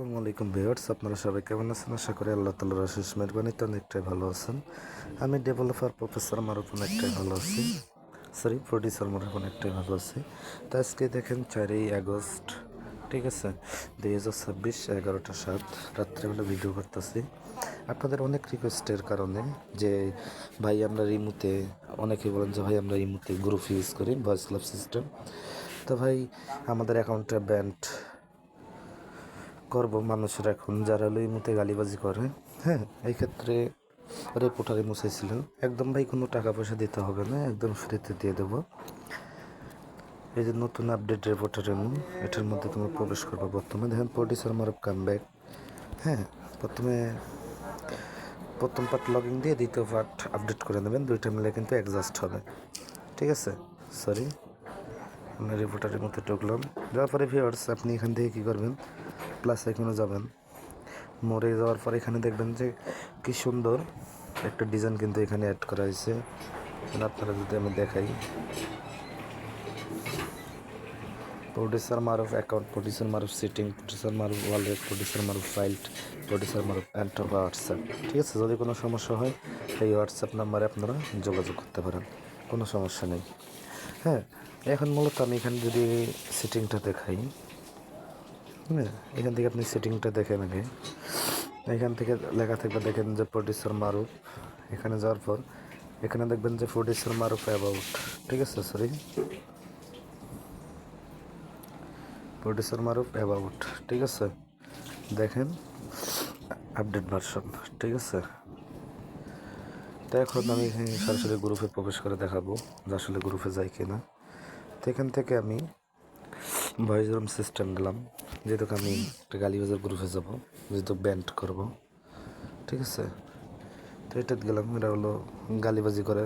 আসসালামু আলাইকুম ভিউয়ার্স, আপনারা সবাই কেমন আছেন? আশা করি আল্লাহ তাআলার অশেষ মেহেরবানিতে অনেকটাই ভালো আছেন। আমি ডেভেলপার প্রফেসর মারুফ অনেকটাই ভালো আছি। প্রডিউসার মারুফ অনেকটাই ভালো আছি। তো আজকে দেখেন 4ই আগস্ট, ঠিক আছে, 2026 11টা 7 রাত্রেবেলা ভিডিও করতেছি। আপনাদের অনেক রিকোয়েস্টের কারণে যে ভাই আমরা রিমুতে, অনেকেই বলেন যে ভাই আমরা রিমুতে গ্রুপ ইউজ করি, ভয়েস ক্লাব সিস্টেম। তো ভাই আমাদের অ্যাকাউন্টটা ব্যান্ড করবো মানুষের এখন যারা হলো এই মুহূর্তে গালিবাজি করে। হ্যাঁ, এই ক্ষেত্রে রিপোর্টারে মুছাইছিলেন একদম ভাই, কোনো টাকা পয়সা দিতে হবে না, একদম ফ্রিতে দিয়ে দেবো। এই যে নতুন আপডেট রিপোর্টার এমন, এটার মধ্যে তোমরা প্রবেশ করবো। প্রথমে দেখেন প্রডিউসার মারুফ কামব্যাক। হ্যাঁ, প্রথম পার্ট লগইন দিয়ে দ্বিতীয় পার্ট আপডেট করে নেবেন, দুইটা মিলে কিন্তু অ্যাডজাস্ট হবে, ঠিক আছে। সরি, আমরা রিপোর্টারের মধ্যে ঢুকলাম। যাওয়ার পরে ভিউয়ার্স আপনি এখান থেকে কী করবেন, প্লাস এখানে যাবেন। মরে যাওয়ার পর এখানে দেখবেন যে কি সুন্দর একটা ডিজাইন কিন্তু এখানে অ্যাড করা হয়েছে। আপনারা যদি আমি দেখাই, producer Maruf account, producer Maruf setting, producer Maruf wallet, producer Maruf filed, producer Maruf and WhatsApp, ঠিক আছে। যদি কোনো সমস্যা হয় এই হোয়াটসঅ্যাপ নাম্বারে আপনারা যোগাযোগ করতে পারেন, কোনো সমস্যা নেই। হ্যাঁ, এখন মূলত আমি এখানে যদি সেটিংটা দেখাই, হ্যাঁ, এখান থেকে আপনি সেটিংটা দেখেন আগে। এখান থেকে লেখা থাকবে, দেখেন যে প্রডিউসার মারুফ। এখানে যাওয়ার পর এখানে দেখবেন যে প্রডিউসার মারুফ অ্যাবাউট, ঠিক আছে। প্রডিউসার মারুফ অ্যাবাউট, ঠিক আছে। দেখেন আপডেট ভার্সন, ঠিক আছে। তো এখন আমি এখানে সরাসরি গ্রুপে প্রবেশ করে দেখাবো যে আসলে গ্রুপে যাই কিনা। তো এখান থেকে আমি ভয়েস রুম সিস্টেম দিলাম, যেহেতু আমি একটা গালিবাজার গ্রুপে যাব, যেহেতু ব্যান্ড করব, ঠিক আছে। তো এটাতে গেলাম, এটা হলো গালিবাজি করে,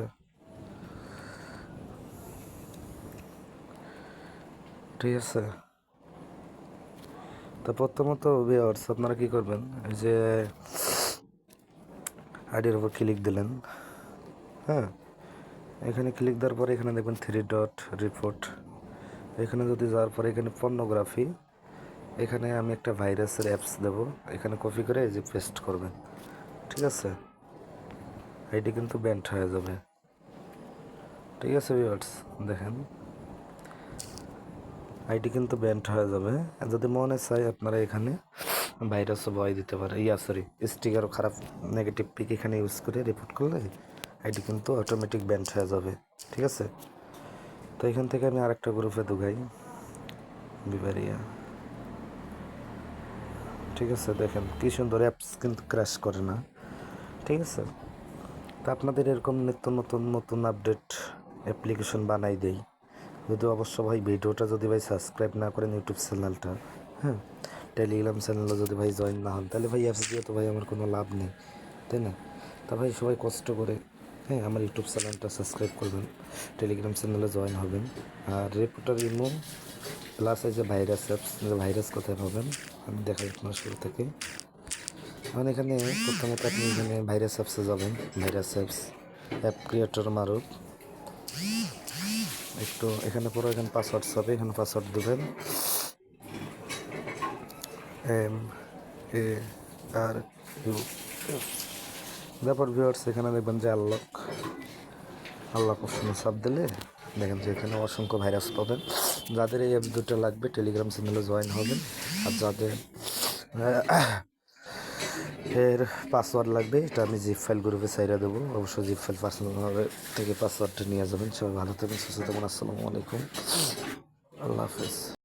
ঠিক আছে। তো প্রথমত ভিউয়ার্স আপনারা কী করবেন, এই যে আইডির উপর ক্লিক দিলেন। হ্যাঁ, এখানে ক্লিক দেওয়ার পরে এখানে দেখবেন 3 ডট রিপোর্ট। এখানে যদি যাওয়ার পরে এখানে পর্নোগ্রাফি, এখানে আমি একটা ভাইরাসের অ্যাপস দেবো, এখানে কপি করে এই যে পেস্ট করবেন, ঠিক আছে। আইডি কিন্তু ব্যান্ড হয়ে যাবে, ঠিক আছে ভিউয়ার্স। দেখেন আইডি কিন্তু ব্যান্ড হয়ে যাবে। যদি মনে চাই আপনারা এখানে ভাইরাসও ভয় দিতে পারে, স্টিকারও খারাপ নেগেটিভ পিক এখানে ইউজ করে রিপোর্ট করলে আইডি কিন্তু অটোমেটিক ব্যান্ড হয়ে যাবে, ঠিক আছে। তো এখান থেকে আমি আরেকটা গ্রুপে ঢুকাই, বিবারিয়া, ঠিক আছে। দেখেন কি সুন্দর, অ্যাপস কিন্তু ক্র্যাশ করে না, ঠিক আছে। তো আপনাদের এরকম নিত্য নতুন নতুন আপডেট অ্যাপ্লিকেশন বানাই দেই। যদি অবশ্য ভাই ভিডিওটা যদি ভাই সাবস্ক্রাইব না করেন ইউটিউব চ্যানেলটা, হ্যাঁ, টেলিগ্রাম চ্যানেলে যদি ভাই জয়েন না হন, তাহলে ভাই অ্যাপস দিয়ে তো ভাই আমার কোনো লাভ নেই, তাই না। তা ভাই সবাই কষ্ট করে, হ্যাঁ, আমার ইউটিউব চ্যানেলটা সাবস্ক্রাইব করবেন, টেলিগ্রাম চ্যানেলে জয়েন হবেন। আর রিপোর্টার ইমো প্লাস এই যে ভাইরাস অ্যাপস, ভাইরাস কোথায় পাবেন আমি দেখাই আপনার শুরু থেকে। এখন এখানে প্রথমত আপনি এখানে ভাইরাস অ্যাপসে যাবেন, ভাইরাস অ্যাপস অ্যাপ ক্রিয়েটর মারুফ। একটু এখানে পুরো এখানে পাসওয়ার্ড হবে, এখানে পাসওয়ার্ড দেবেন MARU। তারপর ভিউয়ার্স এখানে দেখবেন যে আল্লাহ অপশনে চাপ দিলে দেখেন যে এখানে অসংখ্য ভাইরাস পাবেন। যাদের এই অ্যাপ দুটো লাগবে টেলিগ্রাম চ্যানেলে জয়েন হবেন, আর যাদের এর পাসওয়ার্ড লাগবে এটা আমি জিপ ফাইল গ্রুপে ছাইড়া দেবো, অবশ্যই জিপ ফাইল পার্সোনালভাবে থেকে পাসওয়ার্ডটা নিয়ে যাবেন। সবাই ভালো থাকবেন, সুস্থ থাকবেন। আসসালামু আলাইকুম, আল্লাহ হাফেজ।